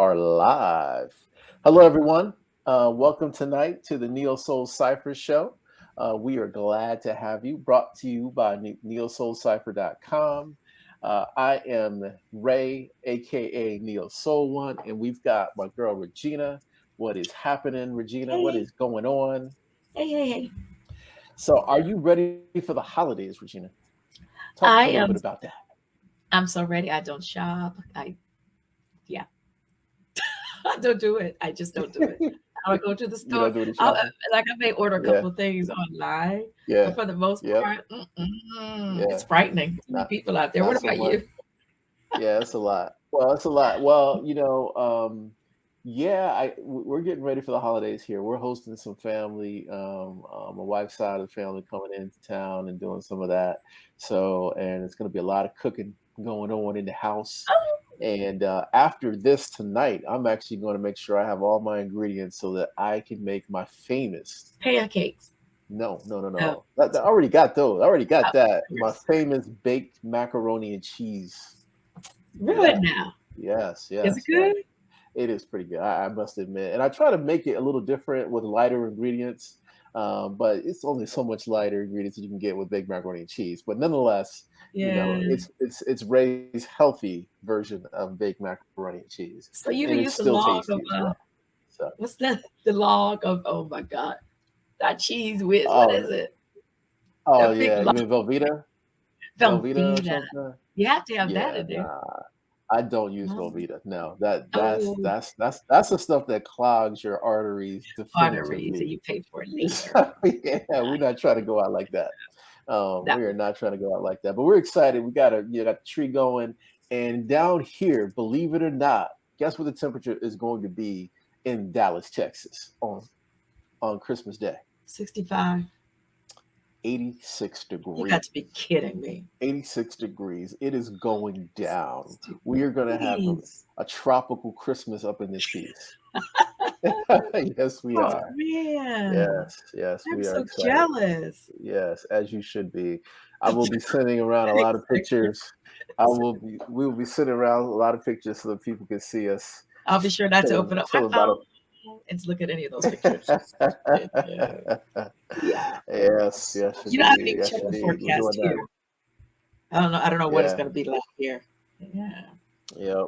are live. Hello, everyone. Welcome tonight to the Neo Soul Cypher show. We are glad to have you. Brought to you by neosoulcypher.com. I am Ray, aka Neo Soul One, and we've got my girl Regina. What is happening, Regina? What Hey, is going on? hey. So, are you ready for the holidays, Regina? Talk a I little bit am. about that. I'm so ready. I don't shop. Yeah, I don't do it. I just don't do it. I don't go to the You don't store. do any I, shopping? like I may order a Yeah, couple of things online, but yeah, for the most yep, part, it's yeah. frightening. Too many Not, people out there. not What so about much. you? Yeah, it's a lot. Well, it's a lot. Well, yeah, we're getting ready for the holidays here. We're hosting some family, my wife's side of the family coming into town and doing some of that. So, and it's going to be a lot of cooking going on in the house. And after this tonight, I'm actually going to make sure I have all my ingredients so that I can make my famous. Pancakes. No, no, no, Oh, no. I already got those. I already got of that. My course. famous baked macaroni and cheese. Really Yeah. now? Yes, Is it yes, yes. good? It is pretty good. I must admit, and I try to make it a little different with lighter ingredients, but it's only so much lighter ingredients that you can get with baked macaroni and cheese. But nonetheless, Yeah. it's Ray's healthy version of baked macaroni and cheese, So and you it's can use the still log tasty of as well. So, what's that? The log of oh my god, that cheese whiz. What oh, is it? oh That big yeah, you log. mean Velveeta, Velveeta or Velveeta. something? You have to have that Yeah, in there. nah, I don't use Oh, Velveeta. No, that that's oh, that's that's that's the stuff that clogs your arteries arteries, and definitively. you pay for it So, later. yeah, we're not trying to go out like that. That We are not trying to go out like that. But we're excited. We got the tree going, and down here, believe it or not, guess what the temperature is going to be in Dallas, Texas, on Christmas Day? 65. 86 You got to degrees. be kidding me. 86 degrees. It is going down. 60 We are going to have degrees. a tropical Christmas up in this piece. Yes, we Oh are. man, Yes, yes, I'm we are so excited. jealous. Yes, as you should be. I will be sending around a lot of Exactly. pictures. We will be sending around a lot of pictures so that people can see us I'll be sure not to chilling, open up my chilling by phone and to look at any of those pictures. Yeah. the. Yeah. Yes, yes, You know, I indeed. think Yes, chill indeed. We're doing forecast that. here. I don't know. I don't know what it's Yeah, going to be like here. Yeah. yeah.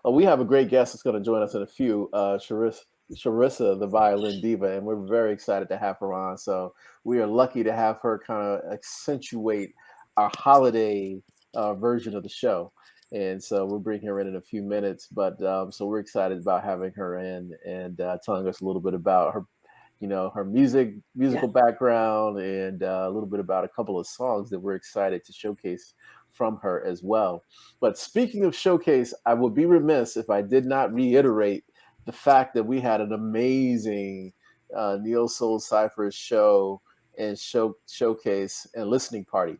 We have a great guest that's going to join us in a few. Charissa, the Violin Diva, and we're very excited to have her on. So we are lucky to have her kind of accentuate our holiday version of the show. And so we'll bring her in a few minutes. But so we're excited about having her in and telling us a little bit about her, her Yeah. musical background, and a little bit about a couple of songs that we're excited to showcase from her as well. But speaking of showcase, I would be remiss if I did not reiterate the fact that we had an amazing Neo Soul Cypher show and showcase and listening party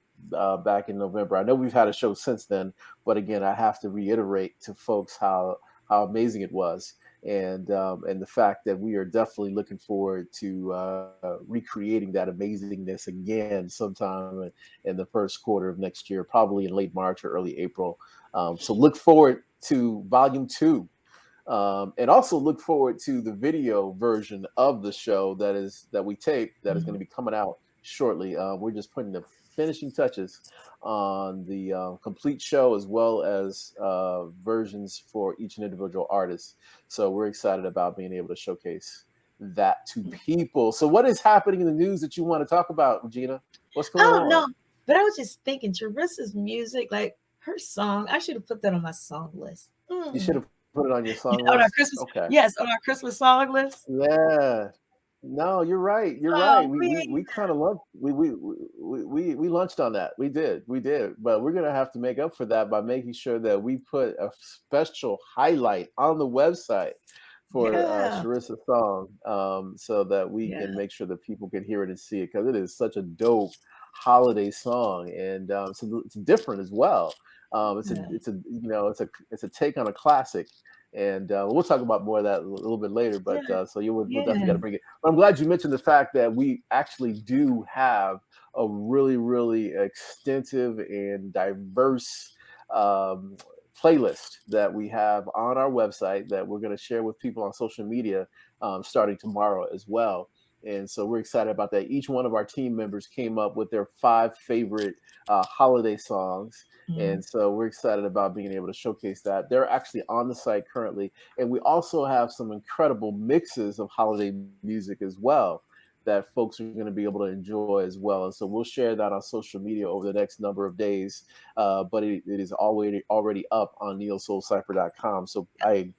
back in November. I know we've had a show since then, but again, I have to reiterate to folks how amazing it was, and the fact that we are definitely looking forward to recreating that amazingness again sometime in the first quarter of next year, probably in late March or early April. So look forward to Volume 2, and also look forward to the video version of the show that we taped that is going to be coming out shortly. We're just putting the finishing touches on the complete show, as well as versions for each individual artist. So we're excited about being able to showcase that to people. So what is happening in the news that you want to talk about, Regina? What's going Oh on? no, but I was just thinking, Charissa's music, like her song, I should have put that on my song list. You should have put it on your song On list. our Christmas, Okay. yes, on our Christmas song list. Yeah. No, you're right. You're Oh right. We man, kind of lunched. We lunched on that. We did. But we're gonna have to make up for that by making sure that we put a special highlight on the website for yeah, Charissa's song, so that we yeah, can make sure that people can hear it and see it, because it is such a dope holiday song, and it's different as well. yeah, It's a take on a classic, and we'll talk about more of that a little bit later. But yeah, so we'll definitely got yeah. to bring it. But I'm glad you mentioned the fact that we actually do have a really, really extensive and diverse um, playlist that we have on our website that we're going to share with people on social media starting tomorrow as well. And so we're excited about that. Each one of our team members came up with their 5 favorite holiday songs. Mm. And so we're excited about being able to showcase that. They're actually on the site currently. And we also have some incredible mixes of holiday music as well that folks are going to be able to enjoy as well. And so we'll share that on social media over the next number of days. But it is already up on neosoulcypher.com. So I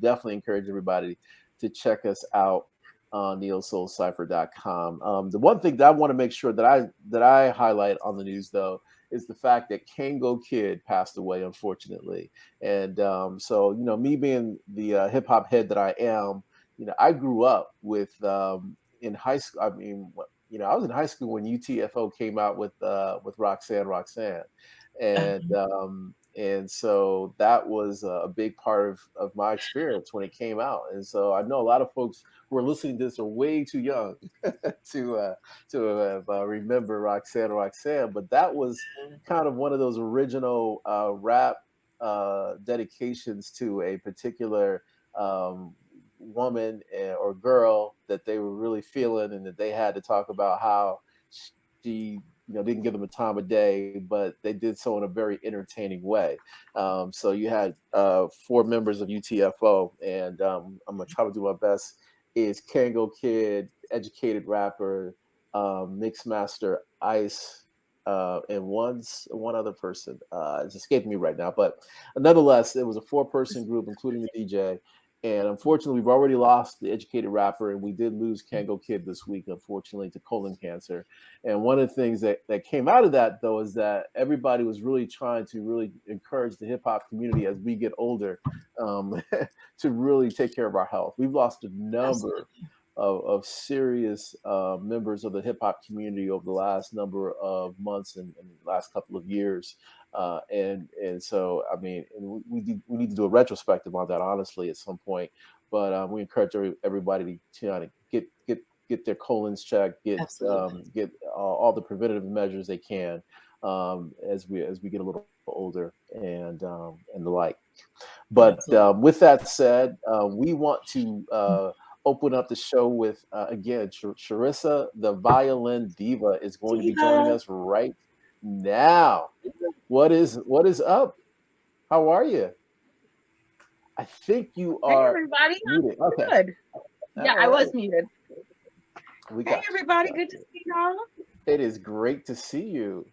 definitely encourage everybody to check us out on neosoulcypher.com. The one thing that I want to make sure that I highlight on the news, though, is the fact that Kango Kid passed away, unfortunately. And so, me being the hip hop head that I am, I grew up with in high school. I mean, I was in high school when UTFO came out with Roxanne, and so that was a big part of my experience when it came out. And so I know a lot of folks who are listening to this are way too young to remember Roxanne, but that was kind of one of those original rap dedications to a particular woman or girl that they were really feeling, and that they had to talk about how she didn't give them a time of day, but they did so in a very entertaining way. So you had 4 members of UTFO, and I'm gonna try to do my best. Is Kango Kid, educated rapper, mix master Ice, and one other person. It's escaping me right now, but nonetheless, it was a 4-person group, including the DJ. And unfortunately, we've already lost the educated rapper, and we did lose Kango Kid this week, unfortunately, to colon cancer. And one of the things that came out of that, though, is that everybody was really trying to really encourage the hip hop community as we get older to really take care of our health. We've lost a number of serious members of the hip hop community over the last number of months and last couple of years. And so, I mean, we need to do a retrospective on that, honestly, at some point. But we encourage everybody to get their colons checked, get all the preventative measures they can as we get a little older, and the like. But with that said, we want to open up the show with again, Charissa the Violin Diva is going to be joining us right now. What is up? How are you? I think you are. Hey everybody, muted. Okay. Good. Yeah, I was muted. Hey everybody, good to see y'all. It is great to see you.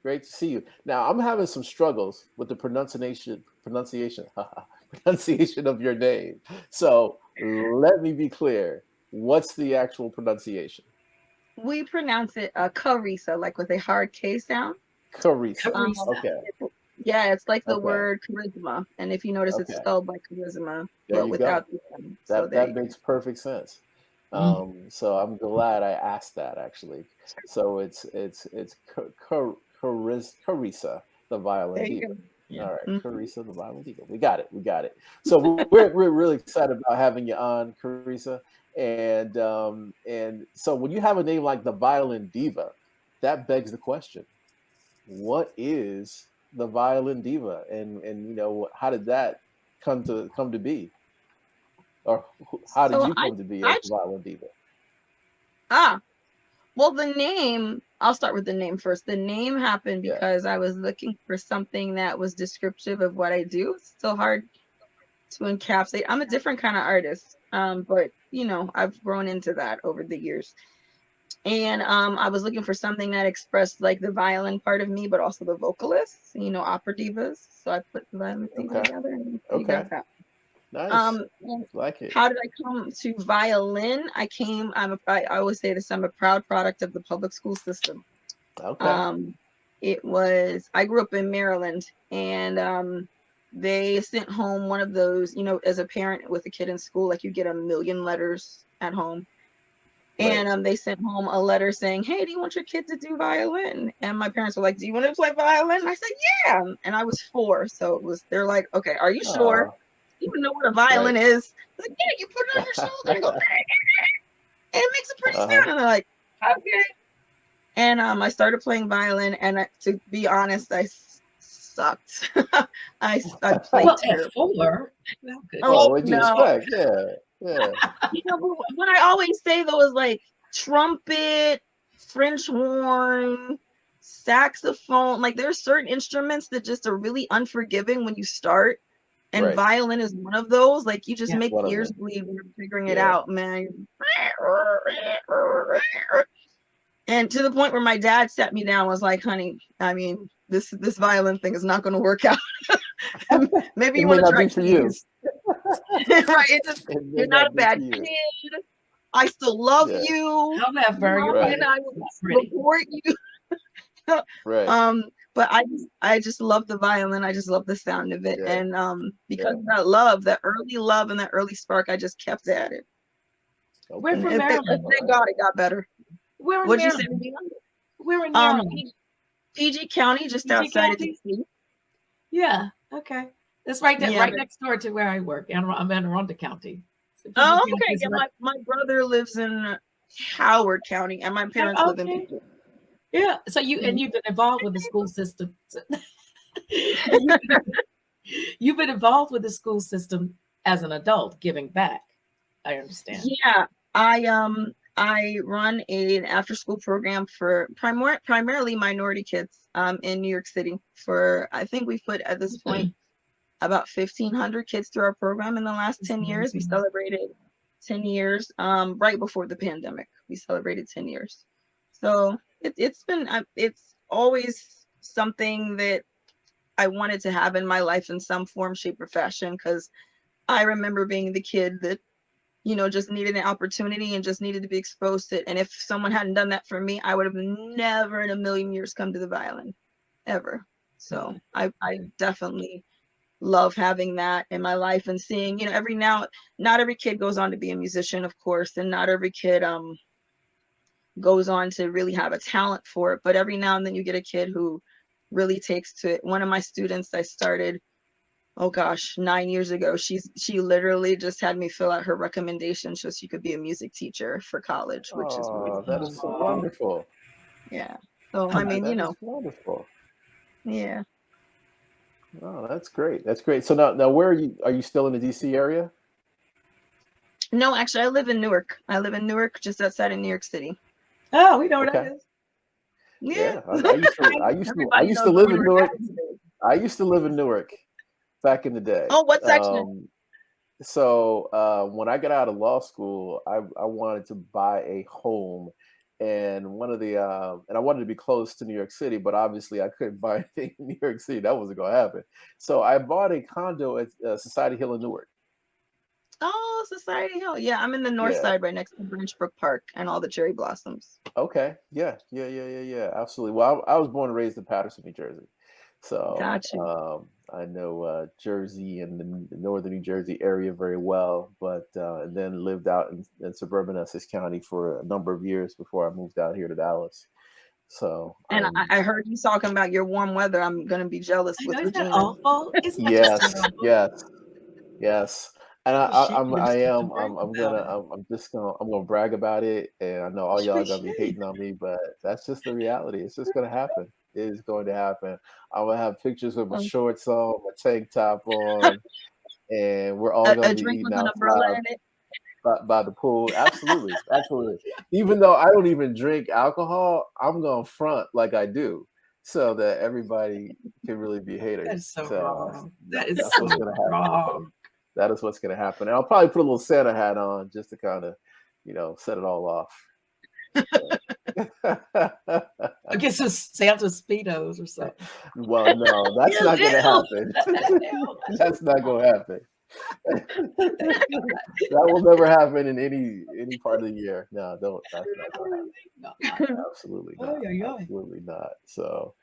Great to see you. Now I'm having some struggles with the pronunciation of your name. So let me be clear. What's the actual pronunciation? We pronounce it Charissa, like with a hard K sound. Charissa. Okay. Yeah, it's like the word charisma, and if you notice, it's spelled like charisma, but without the M. That makes perfect sense. So I'm glad I asked that, actually. So it's Charissa the Violin Diva. Yeah. All right, Charissa the Violin Diva. We got it. So we're really excited about having you on, Charissa. And so when you have a name like the Violin Diva, that begs the question: what is the Violin Diva, and how did that come to be, or how did you come to be a Violin Diva? Well, the name, I'll start with the name first. The name happened because I was looking for something that was descriptive of what I do. It's so hard to encapsulate. I'm a different kind of artist, but I've grown into that over the years. And I was looking for something that expressed like the violin part of me, but also the vocalists, opera divas. So I put the violin thing together, and you got that. Nice. Like it. How did I come to violin? I always say this, I'm a proud product of the public school system. Okay. I grew up in Maryland, and they sent home one of those, as a parent with a kid in school, like you get 1 million letters at home. Right. And they sent home a letter saying, hey, do you want your kid to do violin? And my parents were like, do you want to play violin? And I said, yeah. And I was 4. So they're like, okay, are you sure? You even know what a violin is? I was like, yeah, you put it on your shoulder and go, and it makes a pretty sound. And they're like, okay. And I started playing violin. And to be honest, I sucked. I played Well, terrible. at 4, well, good. Well, Oh what'd you no. expect? Yeah, yeah. You know, but what I always say though is like trumpet, French horn, saxophone. Like there's certain instruments that just are really unforgiving when you start. And Right. violin is one of those. Like you just Yeah. make One of ears them. bleed when you're figuring it Yeah. out, man. And to the point where my dad sat me down and was like, honey, I mean, this violin thing is not going to work out. Maybe It you may want to not try be for you. keys. Right? It may You're not a not be for bad you. kid. I still love Yeah. you. However, you're Right. And I will pretty. support you. Right. But I just love the violin. I just love the sound of it. Yeah. And because Yeah. of that love, that early love and that early spark, I just kept at it. We're Okay. from And Maryland. thank God it got better. We're in What'd you say? Maryland. We're in Um, Maryland. PG County, just PG outside of County? DC. Yeah. Okay. It's right there, Yeah, right but- next door to where I work. I'm in Anne Arundel County. So PG Oh, County okay. is Yeah, right- my brother lives in Howard County, and my parents live in okay. Beacon. Yeah. So you've been involved with the school system. You've been involved with the school system as an adult, giving back. I understand. Yeah, I run an after school program for primarily minority kids in New York City. For I think we've put at this point about 1,500 kids through our program in the last 10 years. We celebrated 10 years right before the pandemic. We celebrated 10 years. So it's always something that I wanted to have in my life in some form, shape, or fashion, because I remember being the kid that, you know, just needed an opportunity and just needed to be exposed to it. And if someone hadn't done that for me, I would have never in a million years come to the violin, ever. So I definitely love having that in my life and seeing, you know, not every kid goes on to be a musician, of course, and not every kid goes on to really have a talent for it. But every now and then you get a kid who really takes to it. One of my students I started, oh gosh, 9 years ago, she literally just had me fill out her recommendation so she could be a music teacher for college, which is really That is so wonderful. yeah. So I mean, That you know, is wonderful. yeah. Oh, that's great. That's great. So now where are you? Are you still in the DC area? No, actually, I live in Newark. I live in Newark, just outside of New York City. Oh, we know where that Okay. is. Yeah. I used to live in Newark. I used to live in Newark back in the day. Oh, what section? So when I got out of law school, I wanted to buy a home, and and I wanted to be close to New York City, but obviously I couldn't buy anything in New York City. That wasn't going to happen. So I bought a condo at Society Hill in Newark. Oh, Society Hill. Yeah, I'm in the north Yeah. side, right next to Branchbrook Park and all the cherry blossoms. Okay. Yeah. Absolutely. Well, I was born and raised in Paterson, New Jersey. So Got you. I know Jersey and the northern New Jersey area very well, but and then lived out in suburban Essex County for a number of years before I moved out here to Dallas. So And I heard you talking about your warm weather. I'm gonna be jealous I with know, isn't that Regina. awful? Isn't that yes, just awful? yes. And I'm gonna brag about it, and I know all y'all are gonna be hating on me, but that's just the reality. It's just gonna happen. It is going to happen. I'm gonna have pictures with my shorts on, my tank top on, and we're all gonna A be drink eating with an umbrella outside in it. by the pool. Absolutely, absolutely. Even though I don't even drink alcohol, I'm gonna front like I do, so that everybody can really be haters. That is so wrong. That is that's so what's gonna happen. wrong. That is what's going to happen. And I'll probably put a little Santa hat on just to kind of, set it all off. I guess it's Santa Speedos or something. Well, no, that's not going to happen. That's not going to happen. That will never happen in any part of the year. No, don't. That's not going to happen. Absolutely not. Absolutely not. So.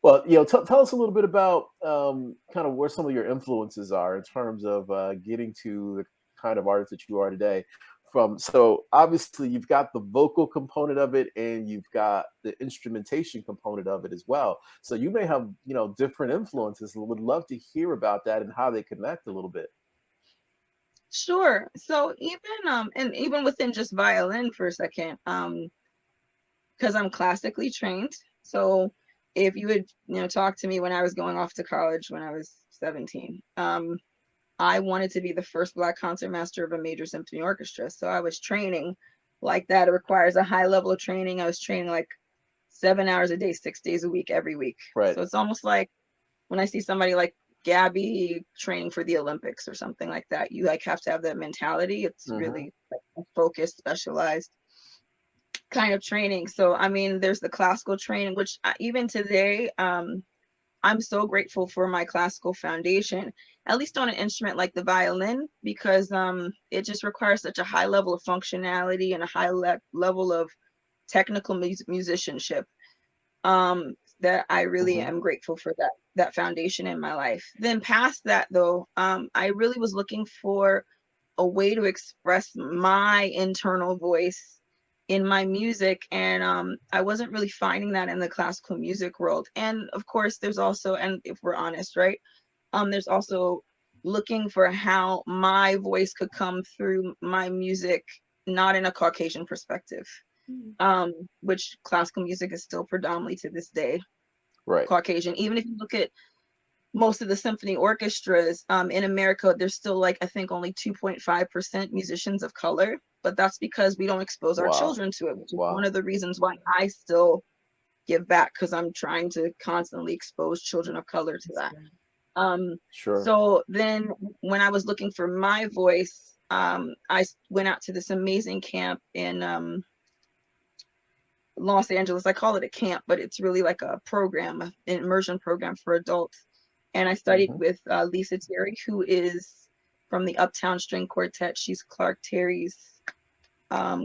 Well, tell us a little bit about kind of where some of your influences are in terms of getting to the kind of artist that you are today. So obviously you've got the vocal component of it, and you've got the instrumentation component of it as well. So you may have different influences, and would love to hear about that and how they connect a little bit. Sure. So even within just violin for a second, because I'm classically trained, so if you would, talk to me when I was going off to college when I was 17, I wanted to be the first Black concertmaster of a major symphony orchestra. So I was training like that. It requires a high level of training. I was training like 7 hours a day, 6 days a week, every week. Right. So it's almost like when I see somebody like Gabby training for the Olympics or something like that, you like have to have that mentality. It's really like a focused, specialized kind of training. So I mean, there's the classical training, which even today, I'm so grateful for my classical foundation, at least on an instrument like the violin, because it just requires such a high level of functionality and a high level of technical musicianship, that I really am grateful for that foundation in my life. Then past that though, I really was looking for a way to express my internal voice in my music, and I wasn't really finding that in the classical music world. And of course there's also, and if we're honest, right, there's also looking for how my voice could come through my music, not in a Caucasian perspective, which classical music is still predominantly to this day Caucasian. Even if you look at most of the symphony orchestras in America, there's still like, I think only 2.5% musicians of color, but that's because we don't expose our children to it, which is one of the reasons why I still give back, because I'm trying to constantly expose children of color to that. So then when I was looking for my voice, I went out to this amazing camp in Los Angeles. I call it a camp, but it's really like a program, an immersion program for adults. And I studied with Lisa Terry, who is from the Uptown String Quartet. She's Clark Terry's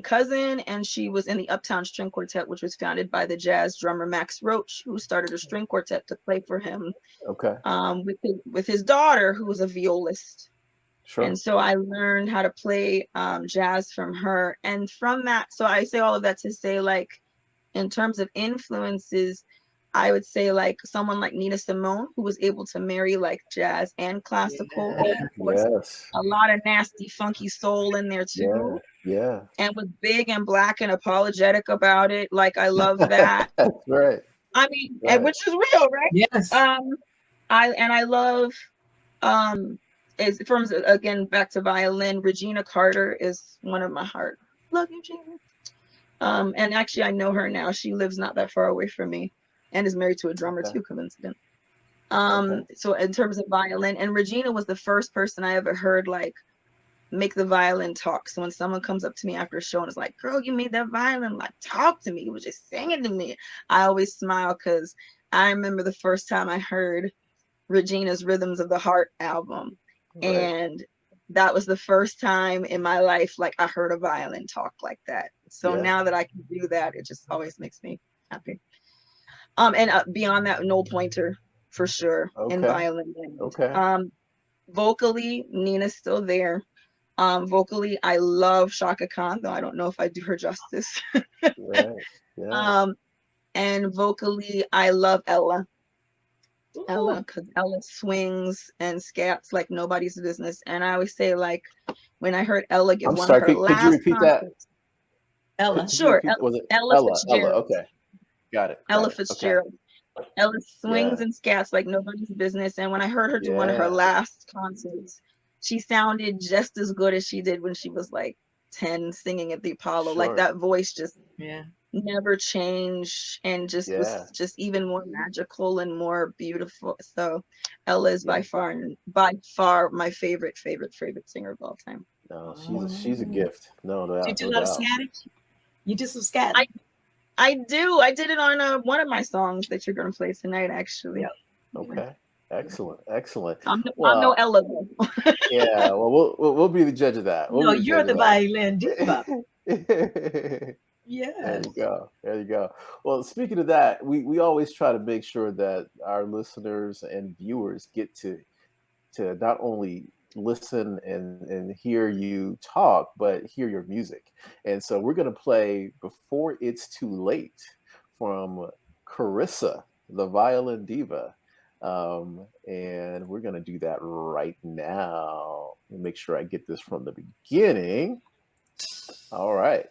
cousin, and she was in the Uptown String Quartet, which was founded by the jazz drummer Max Roach, who started a string quartet to play for him. With his daughter, who was a violist. And so I learned how to play jazz from her. And from that, so I say all of that to say, like, in terms of influences, I would say like someone like Nina Simone, who was able to marry like jazz and classical. And of course, a lot of nasty, funky soul in there too. And was big and black and apologetic about it. Like, I love that. I mean, and which is real, right? Yes. I love is from, again, back to violin, Regina Carter is one of my heart. Love you, Gina. And actually I know her now. She lives not that far away from me and is married to a drummer too, coincident. So in terms of violin, and Regina was the first person I ever heard like make the violin talk. So when someone comes up to me after a show and is like, girl, you made that violin like talk to me, it was just singing to me, I always smile, because I remember the first time I heard Regina's Rhythms of the Heart album, and that was the first time in my life like I heard a violin talk like that. So now that I can do that, it just always makes me happy. And beyond that, Noel Pointer for sure in violin. Vocally, Nina's still there. Vocally, I love Shaka Khan, though I don't know if I do her justice. And vocally, I love Ella. Because Ella swings and scats like nobody's business. And I always say, like, when I heard Ella give one of her last could you repeat concerts, that? Ella, sure. Was it Ella Fitzgerald. Okay. Got it. Ella Fitzgerald. Ella swings and scats like nobody's business. And when I heard her do one of her last concerts, she sounded just as good as she did when she was like 10 singing at the Apollo. Like, that voice just never changed, and just was just even more magical and more beautiful. So Ella is by far my favorite singer of all time. No, she's a gift. No doubt. You do love scatting? You do some scatting? I do. I did it on one of my songs that you're going to play tonight, actually. Okay. Excellent. I'm no Ella though. Well, we'll be the judge of that. No, you're the violin diva. There you go. Well, speaking of that, we always try to make sure that our listeners and viewers get to not only listen and hear you talk, but hear your music. And so we're going to play Before It's Too Late from Charissa, the Violin Diva. And we're going to do that right now. Let me make sure I get this from the beginning. All right.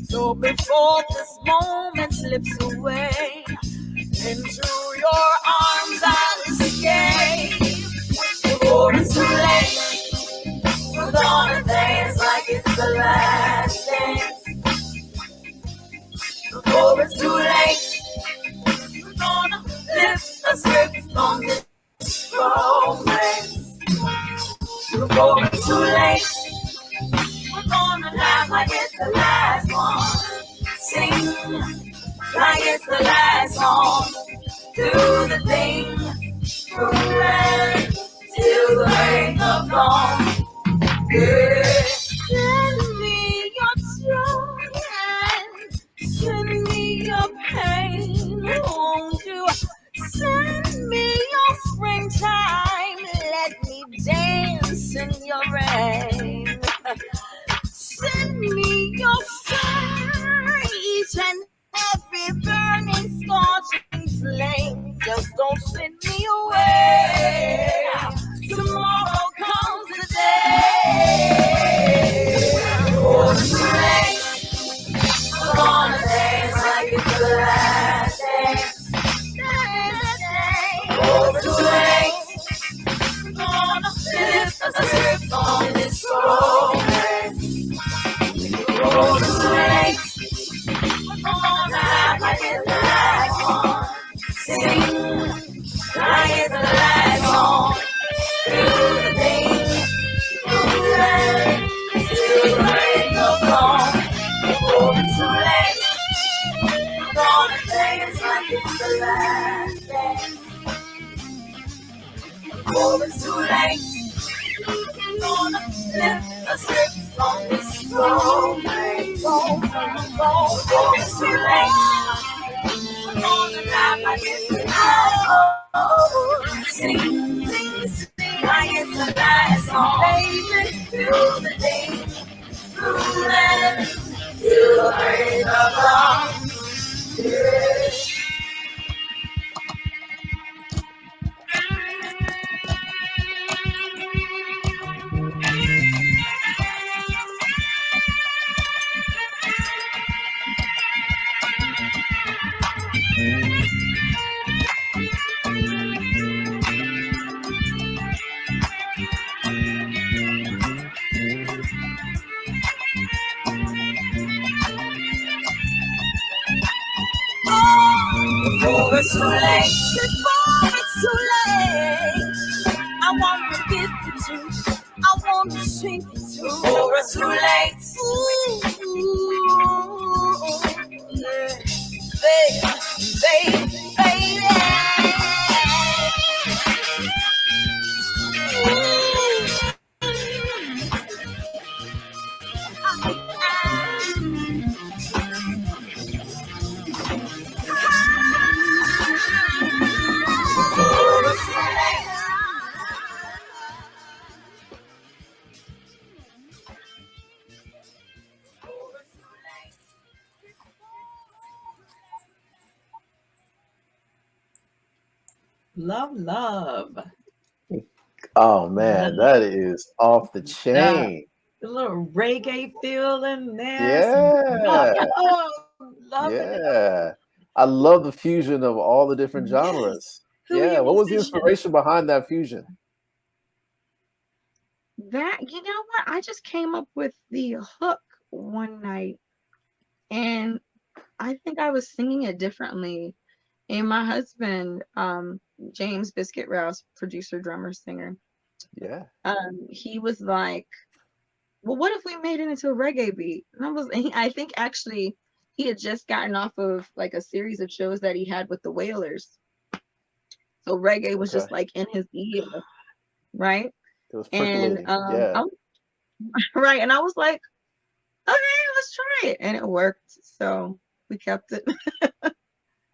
So before this moment slips away into your arms, I'll escape. Before it's too late, we're gonna dance like it's the last dance. Before it's too late, we're gonna lift the script on this romance. Before it's too late, we're gonna laugh like it's the last one. Sing like it's the last song. Do the thing, groove till the break of dawn. Yeah. Send me your joy and send me your pain. Won't you send me your springtime? Let me dance in your rain. Send me your fire, each and every burning, scorching flame. Just don't send me away. Tomorrow comes the day. For tonight, we're gonna dance like it's the last dance. For tonight, we're gonna lift the script on this romance. For tonight, we're gonna act like it's the last one. Sing like it's the last song. Do the thing, right, till the break of dawn. Before it's too late, we're gonna dance like it's the last dance. Before it's too late, we're gonna lift the script on this romance. Before it's too late, we're gonna laugh like it's the last song. Sing, sing, sing like it's the last song. Baby, do the thing, groove till the break of dawn. Yeah. Before it's too late, before it's too late, I want to give it to you, I want to sing it to you. Before it's too late, yeah. Baby. Love. Oh man, that is off the The, chain. the little reggae feel in there. Some rock. Yeah, Oh, loving it. yeah. I love the fusion of all the different Yes. genres. Who are Yeah, your what was the musicians? inspiration behind that fusion? That, you know what? I just came up with the hook one night, and I think I was singing it differently. And my husband, James Biscuit Rouse, producer, drummer, singer, Yeah, he was like, "Well, what if we made it into a reggae beat?" And I think actually he had just gotten off of like a series of shows that he had with the Wailers, so reggae was okay. just like in his ear, right? It was And percolating. Yeah. right, and I was like, "Okay, let's try it," and it worked. So we kept it.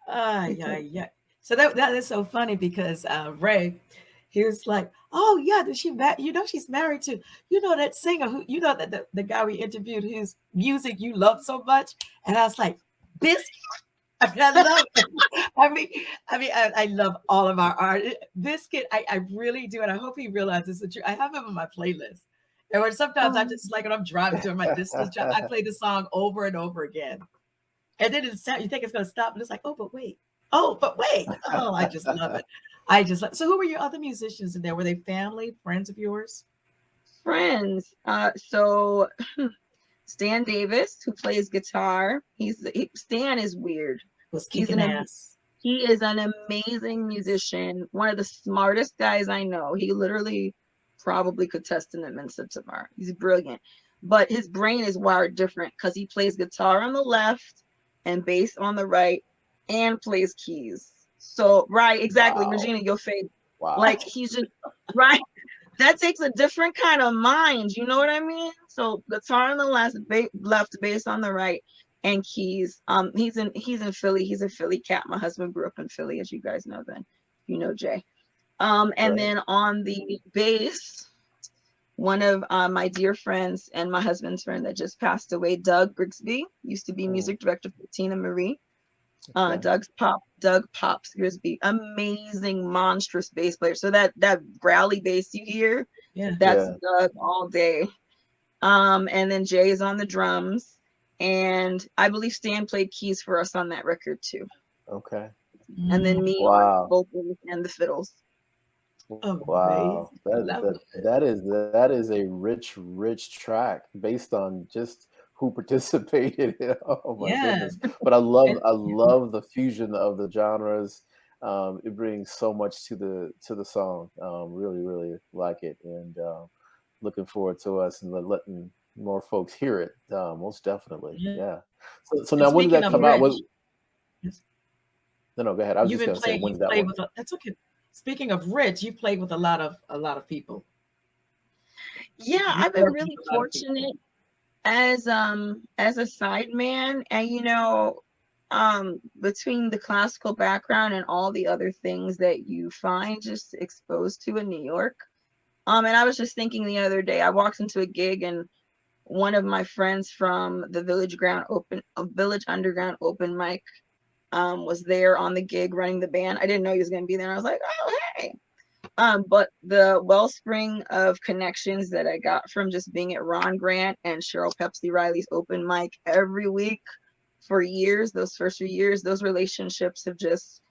Yeah, yeah. So that is so funny because Ray, he was like, "Oh yeah, does she you know she's married to that singer who that the guy we interviewed whose music you love so much," and I was like, "Biscuit." I mean, I love it. I love all of our art. Biscuit, I really do, and I hope he realizes that I have him on my playlist. And when sometimes I Um, just like when I'm driving during my distance drive, I play the song over and over again. And then it's you think it's going to stop, and it's like, oh, but wait. Oh, but wait. Oh, I just love it. I just love. So, who were your other musicians in there? Were they family, friends of yours? Friends. So Stan Davis, who plays guitar. Stan is weird. Was He's kicking ass. he is an amazing musician, one of the smartest guys I know. He literally probably could test an Mensa tomorrow. He's brilliant. But his brain is wired different because he plays guitar on the left and bass on the right and plays keys. So, right, exactly, Wow. Regina, you'll fade. Wow. Like, he's just, right, that takes a different kind of mind. You know what I mean? So guitar on the left, bass on the right, and keys. He's in Philly. He's a Philly cat. My husband grew up in Philly, as you guys know. Then you know Jay. And Right. then on the bass, one of my dear friends and my husband's friend that just passed away, Doug Grigsby, used to be Mm, music director for Tina Marie. okay. Doug Pops Grisby, amazing, monstrous bass player. So that growly bass you hear, Yeah. that's Yeah. Doug all day. And then Jay is on the drums, and I believe Stan played keys for us on that record too. Okay. And then Mm, me on Wow. vocals and the fiddles. amazing. Wow. That Love that it. that is a rich track based on just who participated. Oh my Yeah. goodness. But I love And, I love the fusion of the genres. It brings so much to the song. Really, really like it, and looking forward to us and letting more folks hear it. Most definitely. yeah. Yeah. So And now when did speaking that of come out? Rich, yes, No, no, go ahead. I was you've just been gonna say, playing. when You did that played one? with. That's okay. Speaking of Rich, you played with a lot of people. Yeah, You I've been worked with really a lot of people. fortunate as a sideman, and between the classical background and all the other things that you find just exposed to in New York. And I was just thinking the other day, I walked into a gig and one of my friends from the Village Underground open mic was there on the gig running the band. I didn't know he was going to be there. And I was like, oh, hey. But the wellspring of connections that I got from just being at Ron Grant and Cheryl Pepsi Riley's open mic every week for years, those first few years, those relationships have just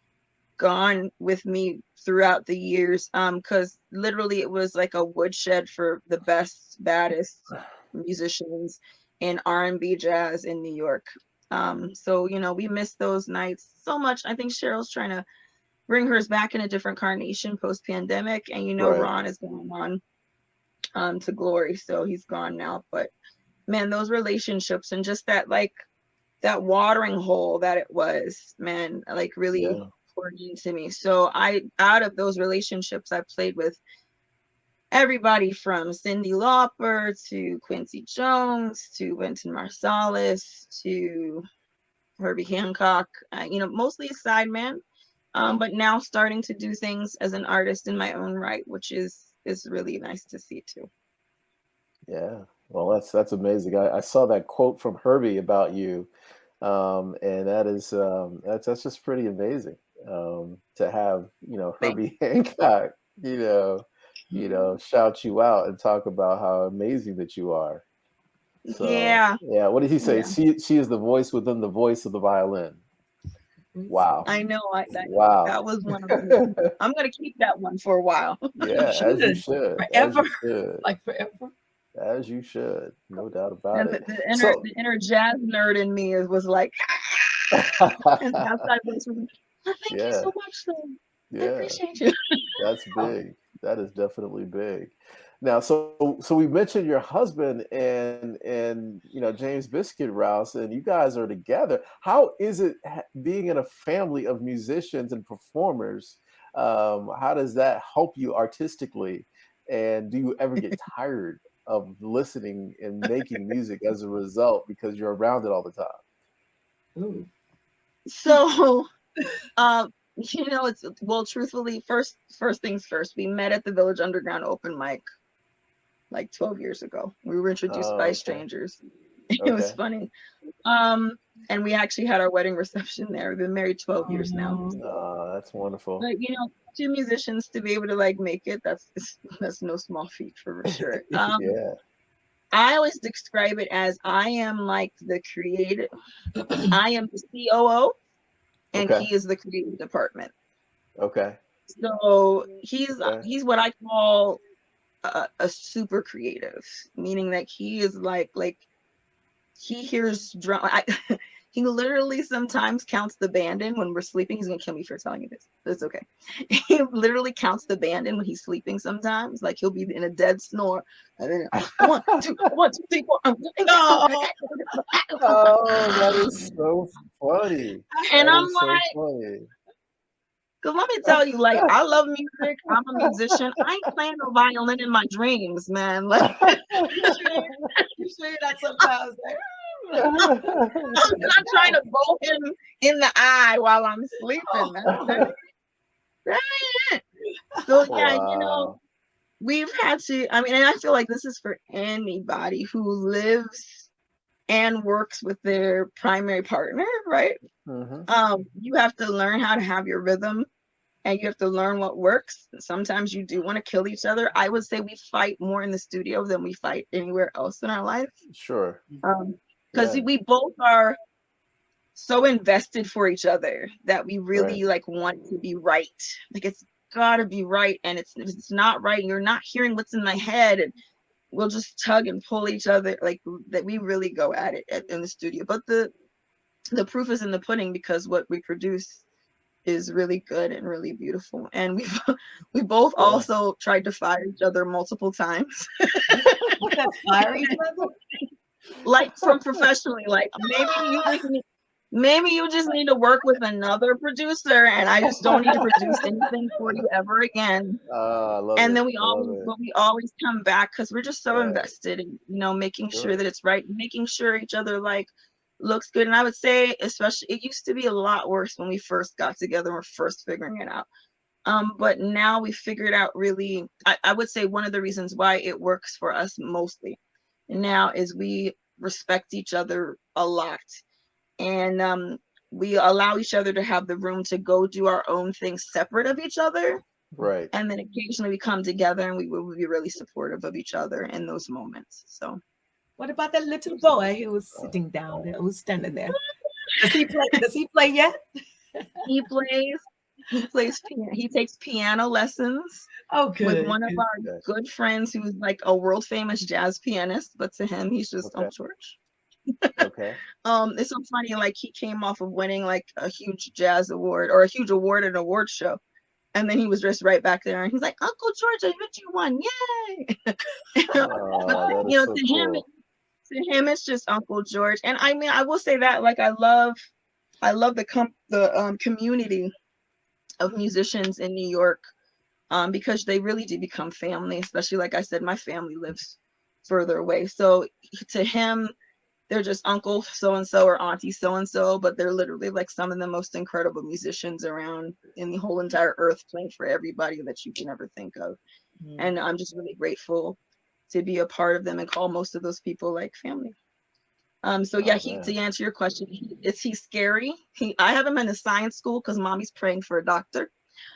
gone with me throughout the years. Because literally it was like a woodshed for the best, baddest musicians in R&B jazz in New York. So we miss those nights so much. I think Cheryl's trying to bring hers back in a different carnation post pandemic, and Right. Ron is going on to glory, so he's gone now. But man, those relationships and just that watering hole that it was, man, like really Yeah. poured into me. So out of those relationships, I played with everybody from Cyndi Lauper to Quincy Jones to Wynton Marsalis to Herbie Hancock, mostly a sideman, but now starting to do things as an artist in my own right, which is really nice to see too. Yeah. Well, that's amazing. I saw that quote from Herbie about you, and that is that's just pretty amazing. To have Thanks. Herbie Hancock, you know, shout you out and talk about how amazing that you are. So Yeah, yeah, what did he say? yeah. She is the voice within the voice of the violin. Wow. I know. Wow. That was one of them. I'm gonna keep that one for a while. Yeah, as you should. As forever, you should. like forever. As you should. No doubt about And it. the inner jazz nerd in me was like, and the outside voice was like, oh, thank you Yeah. so much, though. I Yeah. appreciate you. That's big. That is definitely big. Now, so we mentioned your husband and James Biscuit Rouse, and you guys are together. How is it being in a family of musicians and performers? How does that help you artistically? And do you ever get tired of listening and making music as a result because you're around it all the time? Ooh. So, truthfully, first things first, we met at the Village Underground open mic like 12 years ago. We were introduced by strangers. It was funny. And we actually had our wedding reception there. We've been married 12 years now. Oh, that's wonderful. But two musicians to be able to like make it, that's no small feat for sure. Yeah. I always describe it as I am like the creative, I am the COO, and he is the creative department. Okay. So he's what I call a super creative, meaning that he is like he hears drum. He literally sometimes counts the band in when we're sleeping. He's gonna kill me for telling you this, but it's okay. He literally counts the band in when he's sleeping sometimes. Like he'll be in a dead snore, and then 1, 2, 3, 4. Oh, that is so funny. And I'm so like, funny. because let me tell you, like, I love music. I'm a musician. I ain't playing no violin in my dreams, man. Like, you sure you're not sometimes like, I'm not trying to bowl him in the eye while I'm sleeping, man. So yeah, Wow. we've had to. I mean, and I feel like this is for anybody who lives and works with their primary partner, right? Mm-hmm. You have to learn how to have your rhythm, and you have to learn what works. Sometimes you do want to kill each other. I would say we fight more in the studio than we fight anywhere else in our life. Sure. Because we both are so invested for each other that we really like want to be right. Like it's gotta be right, and if it's not right, and you're not hearing what's in my head, and we'll just tug and pull each other, like that. We really go at it in the studio. But the proof is in the pudding, because what we produce is really good and really beautiful. And we both also tried to fire each other multiple times. fire each other? Like from professionally, like maybe you just need to work with another producer, and I just don't need to produce anything for you ever again. I love and it. then we always come back, because we're just so invested in making sure that it's right, making sure each other like looks good. And I would say, especially, it used to be a lot worse when we first got together and we're first figuring it out. But now we figured out really, I would say one of the reasons why it works for us mostly now is we respect each other a lot, and we allow each other to have the room to go do our own things separate of each other. Right. And then occasionally we come together, and we will be really supportive of each other in those moments. So what about that little boy who was sitting down there, who's standing there? Does he play yet? He plays piano. He takes piano lessons. Oh, good. With one of our good friends who's like a world famous jazz pianist, but to him, he's just Uncle George. Okay. It's so funny. Like he came off of winning like a huge jazz award, or a huge award at an award show, and then he was just right back there, and he's like, "Uncle George, I bet you won! Yay!" But to him, it's just Uncle George. And I mean, I will say that like I love the community of musicians in New York. Because they really do become family, especially like I said, my family lives further away. So to him, they're just uncle so-and-so or auntie so-and-so, but they're literally like some of the most incredible musicians around in the whole entire earth, playing for everybody that you can ever think of. And I'm just really grateful to be a part of them and call most of those people like family. So yeah, to answer your question, is he scary? I have him in a science school because mommy's praying for a doctor.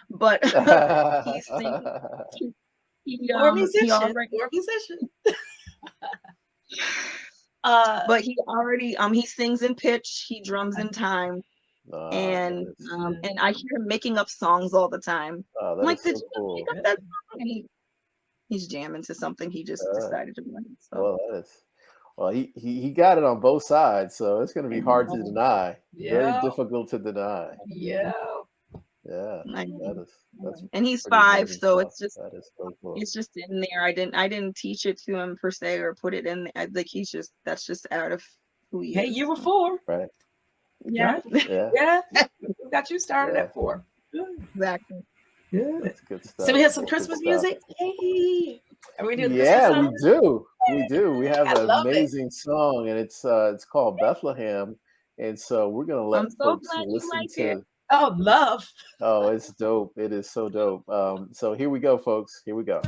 But He Or he musician. already Or musician. but he already he sings in pitch, he drums in time, and Goodness. and I hear him making up songs all the time. Oh, I'm that like, is did so you make cool. up that song? And he's jamming to something he just decided to write. So Well, that is. Well, he got it on both sides, so it's going to be hard to deny. Very Yeah. difficult to deny. Yeah. Yeah, that's and he's pretty 5, amazing so stuff. it's just That is so cool. in there. I didn't teach it to him per se or put it in there. Like that's just out of who he Hey, is. you were 4. Right. Yeah. Yeah. Yeah. Got you started Yeah. at 4. Good. Exactly. Good. That's good stuff. So we have some That's good Christmas stuff. music. Hey. Are we doing Yeah, Christmas we songs? do. We do. We have I an love it. amazing song, and it's called Bethlehem. And so we're gonna let I'm so folks glad you listen like to. it. Oh, love. Oh, it's dope. It is so dope. So here we go, folks. Here we go.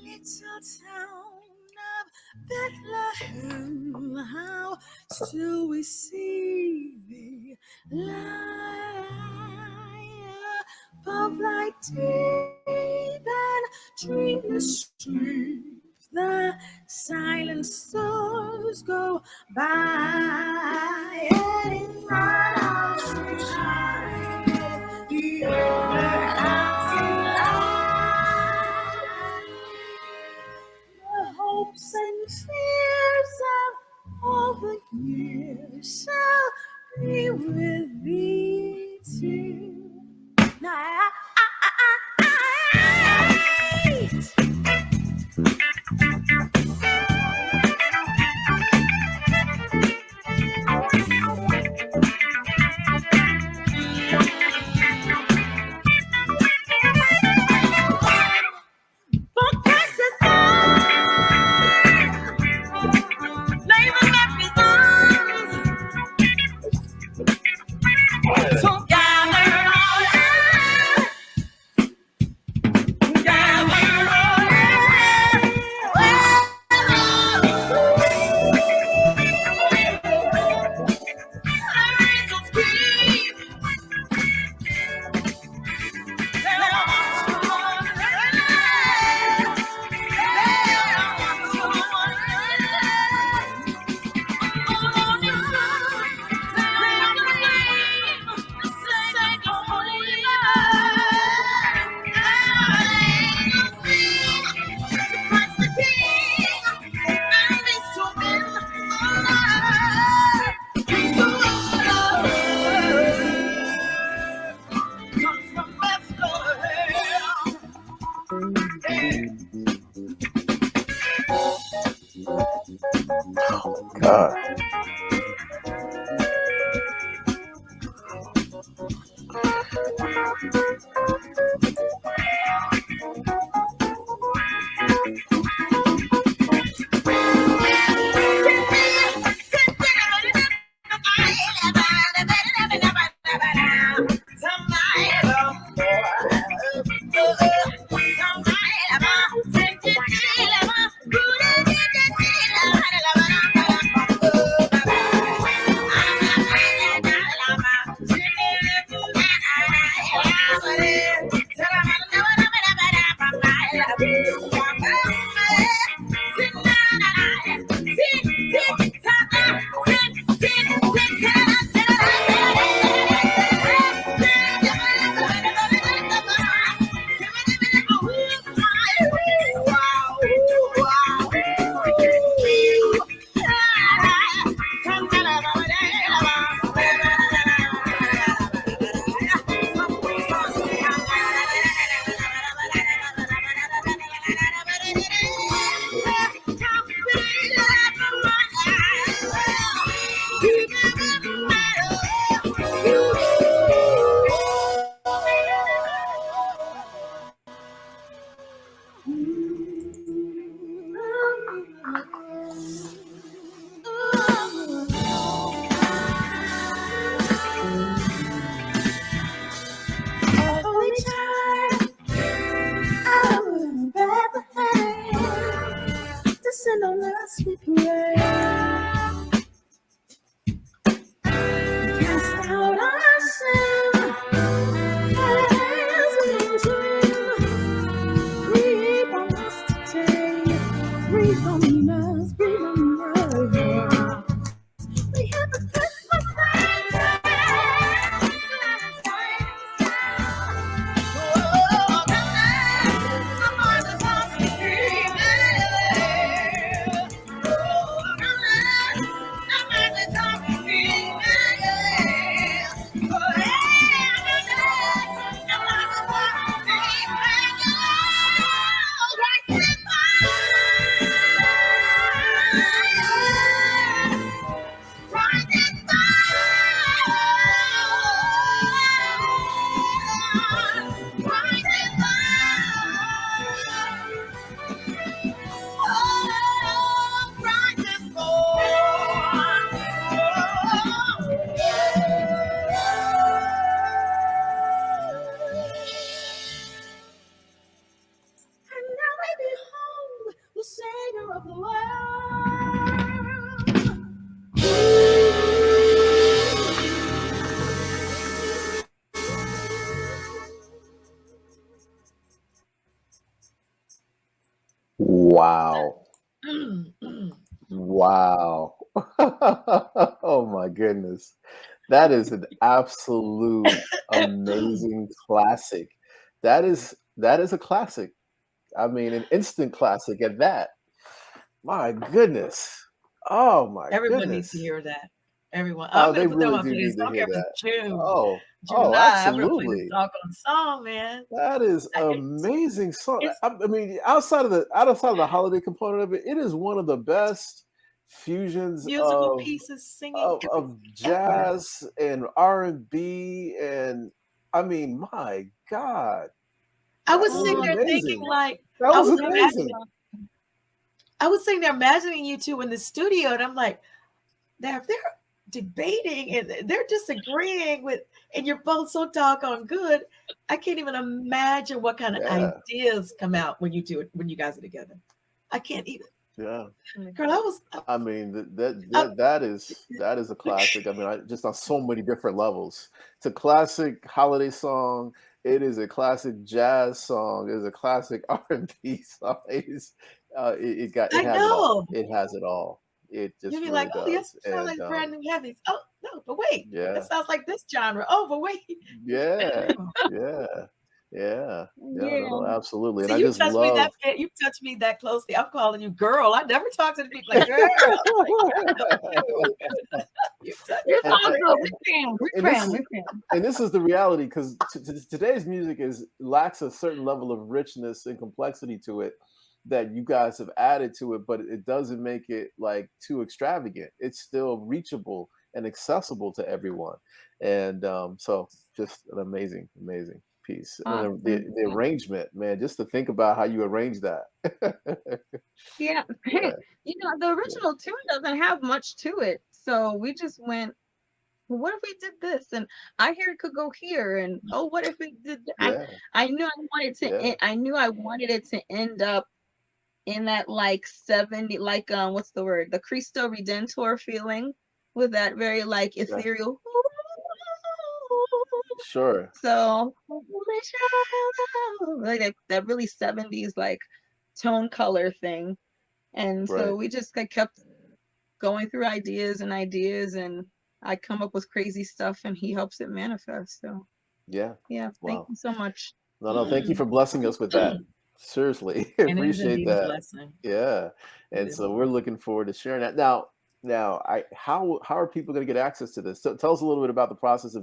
Little town of Bethlehem, how still we see thee lie above thy deep and dreamless streams. The silent stars go by, and in thine outstretched hand, the earth hands in the hopes and fears of all the years shall be with thee tonight. For Christ is born, labor represents. So gather all earth, gather all earth, angels keep. God. Wow. Mm, mm. Wow. Oh my goodness. That is an absolute amazing classic. That is a classic. I mean, an instant classic at that. My goodness. Oh my Everyone needs to goodness. hear that. Everyone. I'm Oh, gonna they put that on really my do playlist. need I to don't care hear if it's that. June, Oh, July. I'm gonna play this absolutely. doggone song, man. That is It's amazing song. it's I mean, outside of the holiday component of it, it is one of the best fusions musical pieces, singing, of everything ever. jazz and R&B, and I mean, my God, I that was was sitting Oh, there thinking amazing. like That I was was amazing. imagining I was sitting there imagining you two in the studio, and I'm like, they're debating and they're disagreeing with, and you're both so doggone good. I can't even imagine what kind of Yeah, ideas come out when you do it when you guys are together. I can't even. yeah. Girl, I was. I mean, I, that is a classic. I mean, just on so many different levels. It's a classic holiday song. It is a classic jazz song. It is a classic R&B song. It I has it all. know. It has it all. It You'd just be like, really oh yes, does. sounds And like brand new heavies. Oh no, but wait, that yeah, sounds like this genre. Oh, but wait. yeah, yeah, yeah, yeah. No, yeah. no, absolutely. And See, I you just touch me love. you touch me that closely. I'm calling you girl. I never talk to the people like girl. You touch me It's and, all and, good. We're fam. We're and this fam. is We're fam. and this is the reality because today's music is lacks a certain level of richness and complexity to it that you guys have added to it, but it doesn't make it like too extravagant. It's still reachable and accessible to everyone, and so just an amazing, amazing piece. And then Awesome. the arrangement, man, just to think about how you arrange that. Yeah. Yeah, You know, the yeah, original tune doesn't have much to it. So we just went, well, what if we did this? And I hear it could go here. And oh, what if we did yeah, I knew I wanted yeah. I knew I wanted it to end up in that like 70, like what's the word? The Cristo Redentor feeling with that very like Okay. ethereal. Sure. So like that really 70s like tone color thing. And so Right. we just like kept going through ideas and I come up with crazy stuff and he helps it manifest. So Yeah. yeah, thank Wow. you so much. No, no, thank you for blessing us with that. Seriously, And it is appreciate indeed a that. blessing. Yeah. It And is. so we're looking forward to sharing that. Now, I how are people going to get access to this? So tell us a little bit about the process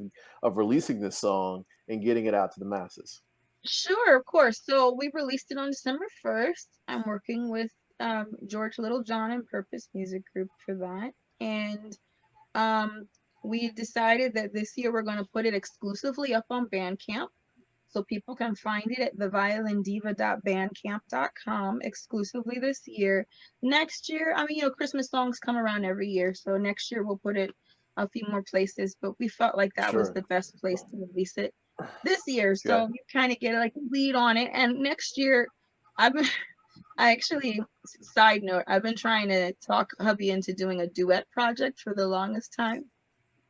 of releasing this song and getting it out to the masses. Sure, of course. So we released it on December 1st. I'm working with George Littlejohn and Purpose Music Group for that. And um, we decided that this year we're going to put it exclusively up on Bandcamp. So people can find it at theviolindiva.bandcamp.com exclusively this year. Next year, I mean, you know, Christmas songs come around every year. So next year we'll put it a few more places, but we felt like that was Sure. the best place to release it this year. Okay. So you kind of get like a lead on it. And next year, I've been, I actually, side note, I've been trying to talk hubby into doing a duet project for the longest time.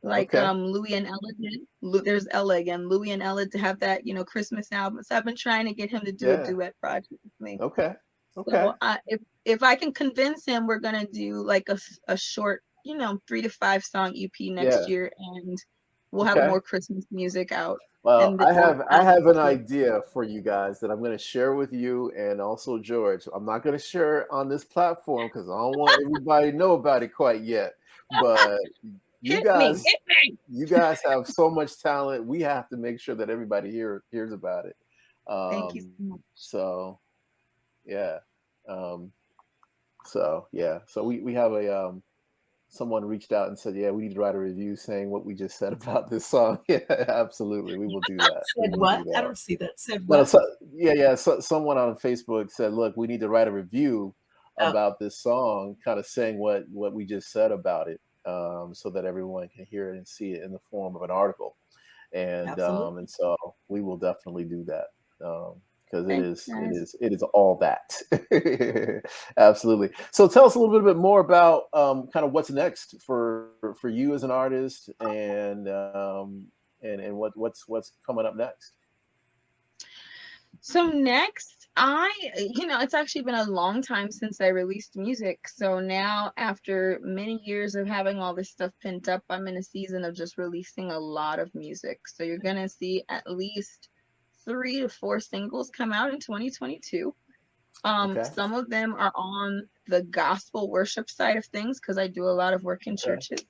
Like Okay. Louis and Ella did. There's Ella again. Louis and Ella to have that, you know, Christmas album. So I've been trying to get him to do a Yeah. duet project with me. Okay. Okay. So if I can convince him, we're gonna do like a short, you know, 3 to 5 song EP next Yeah. year, and we'll have Okay. more Christmas music out. Well, And I or have I have an idea for you guys that I'm going to share with you and also George. I'm not going to share it on this platform because I don't want everybody to know about it quite yet. But you hit me, guys, hit me. you guys have so much talent. We have to make sure that everybody hears about it. Thank you so much. So yeah, so we have a someone reached out and said, yeah, we need to write a review saying what we just said about this song. Yeah, absolutely, we will do that. We Said will what? do I that. don't see that. Said No, what? so, yeah. So, someone on Facebook said, "Look, we need to write a review Oh, about this song, kind of saying what we just said about it, so that everyone can hear it and see it in the form of an article." And absolutely. so we will definitely do that because it Thanks, is it guys. is it is all that. Absolutely. So tell us a little bit more about kind of what's next for you as an artist and what's coming up next. So next, It's actually been a long time since I released music. So now, after many years of having all this stuff pent up, I'm in a season of just releasing a lot of music. So you're going to see at least 3 to 4 singles come out in 2022. Okay. Some of them are on the gospel worship side of things because I do a lot of work in churches.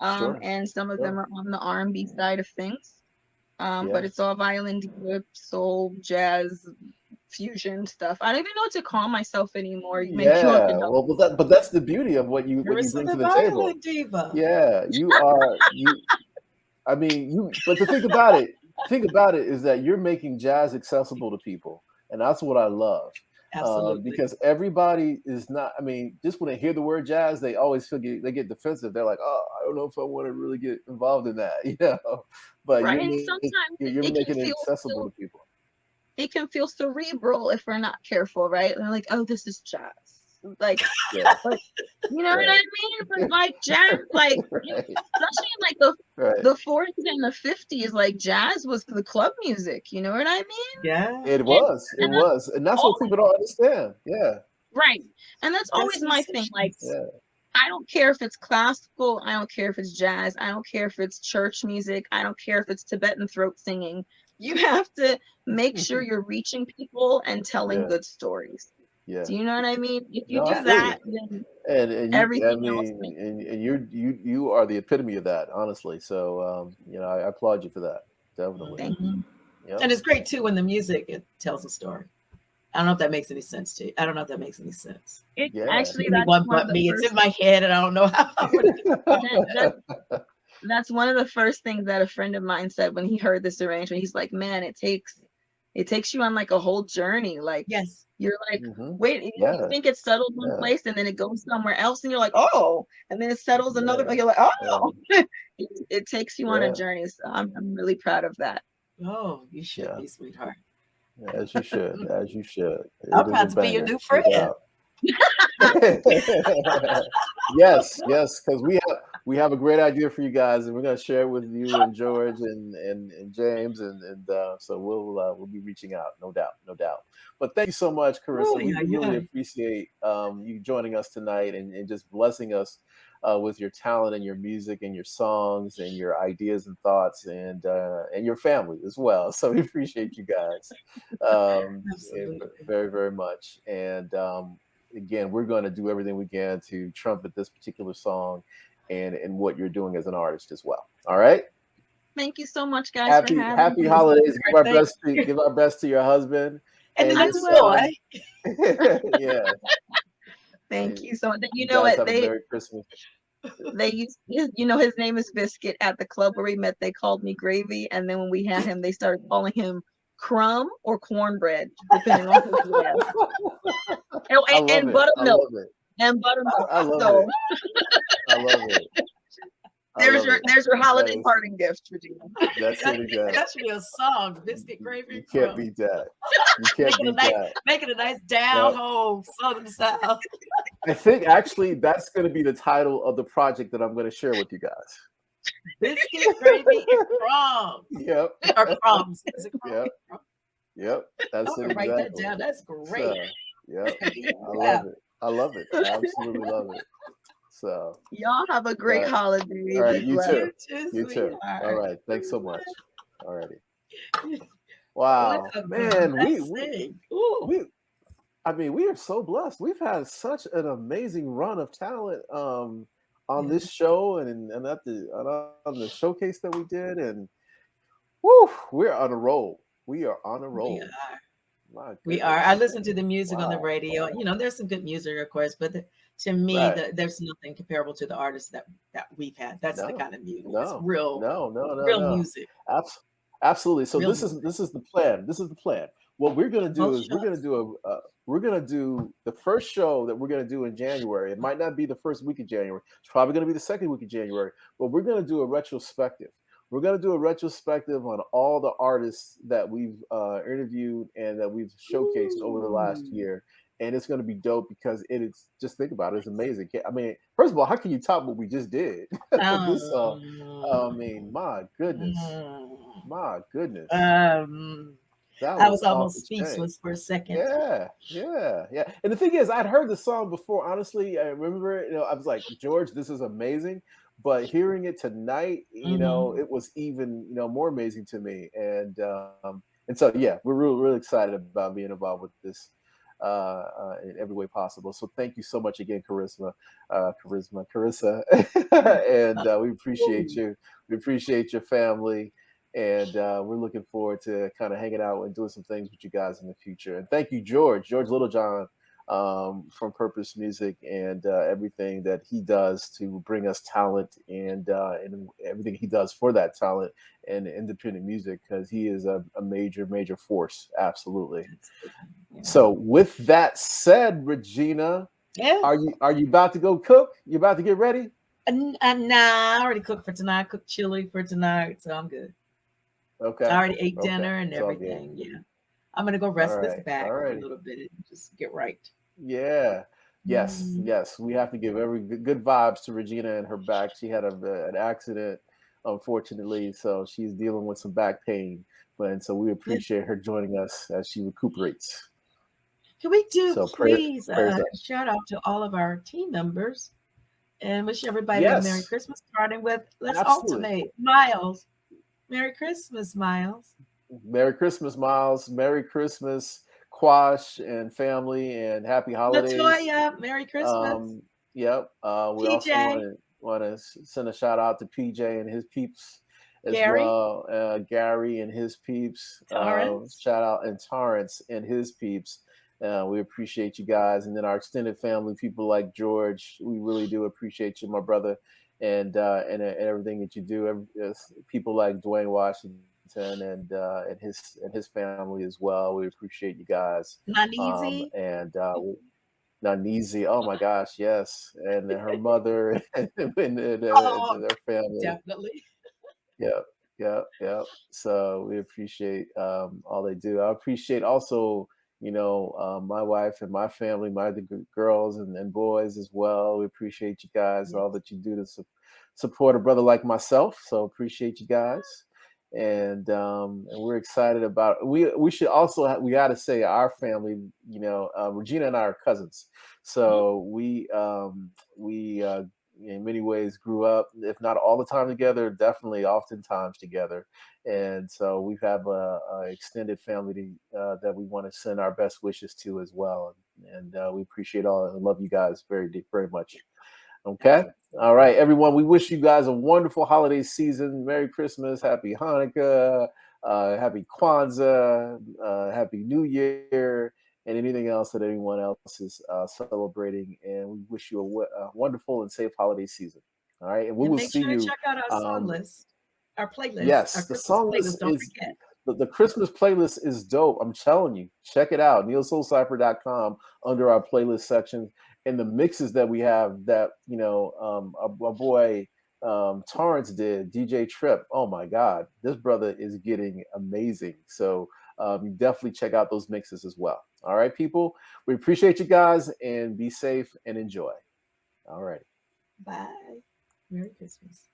Sure. And some of them are on the R&B side of things. Yeah. But it's all violin, diva, soul, jazz, fusion stuff. I don't even know what to call myself anymore. Maybe you'll have to Yeah. help. Well, but that's the beauty of what you Charissa bring the to the table. Violin Diva. Yeah, you are you. I mean, But the thing about it is that you're making jazz accessible to people, and that's what I love. Absolutely. Because everybody is not. I mean, just when they hear the word jazz, they always they get defensive. They're like, "Oh, I don't know if I want to really get involved in that," you know. But Right. And sometimes you're it making can it feel accessible to people. it can feel cerebral if we're not careful, right? They're like, oh, this is jazz. Like, Yeah. like you know what I mean? But like jazz, like Right. especially in like the Right. the 40s and the 50s, like jazz was the club music. You know what I mean? Yeah. It was, and that's what people don't understand. Yeah, Right. And that's always my thing. Like, yeah, I don't care if it's classical. I don't care if it's jazz. I don't care if it's church music. I don't care if it's Tibetan throat singing. You have to make sure you're reaching people and telling Yeah. good stories. yeah. Do you know what I mean? If you No, I do feel that, you. then And everything I else mean, makes and you are the epitome of that, honestly. So I applaud you for that. Definitely. Thank Mhm. Yep. And it's great too when the music it tells a story. I don't know if that makes any sense to you. I don't know if that makes any sense. it. Yeah. Actually, Anyone that's one but of the me. It's first. in my head, and I don't know how. That's one of the first things that a friend of mine said when he heard this arrangement. He's like, "Man, it takes you on like a whole journey. Like, Yes. you're like, Mhm. wait, you Yeah. think it's settled one Yeah. place and then it goes somewhere else, and you're like, oh, and then it settles another. Yeah. You're like, oh, it takes you on a Yeah. journey. So I'm really proud of that. Oh, you should Yeah. be, sweetheart. As you should. As you should. I'm It is proud a to be your banger, new no friend. doubt. Yes, because we have a great idea for you guys, and we're going to share it with you and George and James, and so we'll be reaching out, no doubt. But thank you so much, Charissa. Oh, We yeah, really yeah. appreciate you joining us tonight and just blessing us with your talent and your music and your songs and your ideas and thoughts and your family as well. So we appreciate you guys Absolutely. very, very much. And again, we're going to do everything we can to trumpet this particular song and what you're doing as an artist as well. All right. Thank you so much, guys, for having Happy me. holidays. Thank Give our best to your husband. And the I new will. boy. Yeah. Thank you so much. You You know guys what have a Merry Christmas. they used? His name is Biscuit. At the club where we met, they called me Gravy, and then when we had him, they started calling him Crumb or Cornbread, depending on who you ask. I love And it. buttermilk. I love it. And buttermilk. I love So it. I love it. there's your holiday That is- parting gift, Regina. That's it again. That should be a song. Biscuit, gravy, You and can't crumb. beat that. You can't beat that. Make it a nice down home Southern style. I think actually that's going to be the title of the project that I'm going to share with you guys. Biscuit, gravy, and crumb. Yep. Or crumbs. Is it crumbs? Yep. That's I'm it gonna write that exactly. down. That's great. So, yep. I love it. I absolutely love it. So, Y'all have a great holiday. all right, Be you blessed. too. You You too. sweetheart. All right. Thanks so much. Alrighty. Wow, What a man, blessing. Ooh. we are so blessed. We've had such an amazing run of talent on this show and at on the showcase that we did, and woo, we're on a roll. We are on a roll. We are. I listen to the music on the Wow. radio. You know, there's some good music, of course, but to me, Right. there's nothing comparable to the artists that we've had. That's the No, kind of music. It's no, real no. music. Absolutely. So Real this is the plan. This is the plan. What we're gonna do Both is we're gonna do the first show that we're gonna do in January. It might not be the first week of January. It's probably gonna be the second week of January. But we're gonna do a retrospective. We're gonna do a retrospective on all the artists that we've interviewed and that we've showcased over the last year. And it's going to be dope because it is, just think about it, it's amazing. I mean, first of all, how can you top what we just did? This song, I mean, my goodness. My goodness. That I was was off almost the chain. speechless for a second. Yeah, yeah, yeah. And the thing is, I'd heard the song before. Honestly, I remember it. I was like, George, this is amazing. But hearing it tonight, Hmm. it was even, more amazing to me. And so, yeah, we're really, really excited about being involved with this in every way possible. So thank you so much again, Carissa, and we appreciate Ooh. you. We appreciate your family, and we're looking forward to kind of hanging out and doing some things with you guys in the future. And thank you, George Littlejohn, from Purpose Music, and everything that he does to bring us talent, and everything he does for that talent and independent music, because he is a major, major force. Absolutely. That's good. Yeah. So with that said, Regina, Yeah. are you about to go cook? You about to get ready? And nah, I already cooked for tonight. I cooked chili for tonight, so I'm good. I Okay. already ate Okay. dinner and It's all good. everything. Yeah. I'm gonna go All rest this right. back All for a righty. little bit and just get right. Yeah. Yes. Mhm. Yes. We have to give every good vibes to Regina and her back. She had an accident, unfortunately, so she's dealing with some back pain. But and so we Yeah. appreciate her joining us as she recuperates. Can we do So please prayers up. shout out to all of our team members and wish everybody a Merry Yes. Christmas, starting with let's Absolutely. alternate. Miles. Merry Christmas, Miles. Merry Christmas, Miles. Merry Christmas, Quash and family, and happy holidays. Latoya, Merry Christmas. Um, yep. We also want TJ, to send a shout out to PJ and his peeps as Gary, well. Gary and his peeps. Torrance. Shout out and Torrance and his peeps. We appreciate you guys, and then our extended family, people like George. We really do appreciate you, my brother, and everything that you do. People like Dwayne Washington and his family as well. We appreciate you guys. Not Um, easy. and Nanizi, oh my gosh, yes, and her mother Oh, and their family. definitely. Yeah, yeah, yeah. So we appreciate all they do. I appreciate also, my wife and my family, my other girls and boys as well. We appreciate you guys, Yes. all that you do to support a brother like myself. So appreciate you guys. And we're excited about we should also we got to say our family, Regina and I are cousins, Mhm. so we in many ways grew up, if not all the time together, definitely oftentimes together. And so we have a extended family that we want to send our best wishes to as well. And we appreciate all and love you guys very deep, very much. Okay. Absolutely. All right, everyone. We wish you guys a wonderful holiday season. Merry Christmas, Happy Hanukkah, Happy Kwanzaa, Happy New Year, and anything else that anyone else is celebrating. And we wish you a wonderful and safe holiday season. All right. And we And will make see sure to you. check out our song Um, list, our playlist, our yes, the Christmas song playlist. list Don't is forget. the Christmas playlist is dope. I'm telling you, check it out. NeilSoulCypher.com under our playlist section. And the mixes that we have that, our boy Torrance did, DJ Trip. Oh my God, this brother is getting amazing. So you definitely check out those mixes as well. All right, people. We appreciate you guys and be safe and enjoy. All right. Bye. Merry Christmas.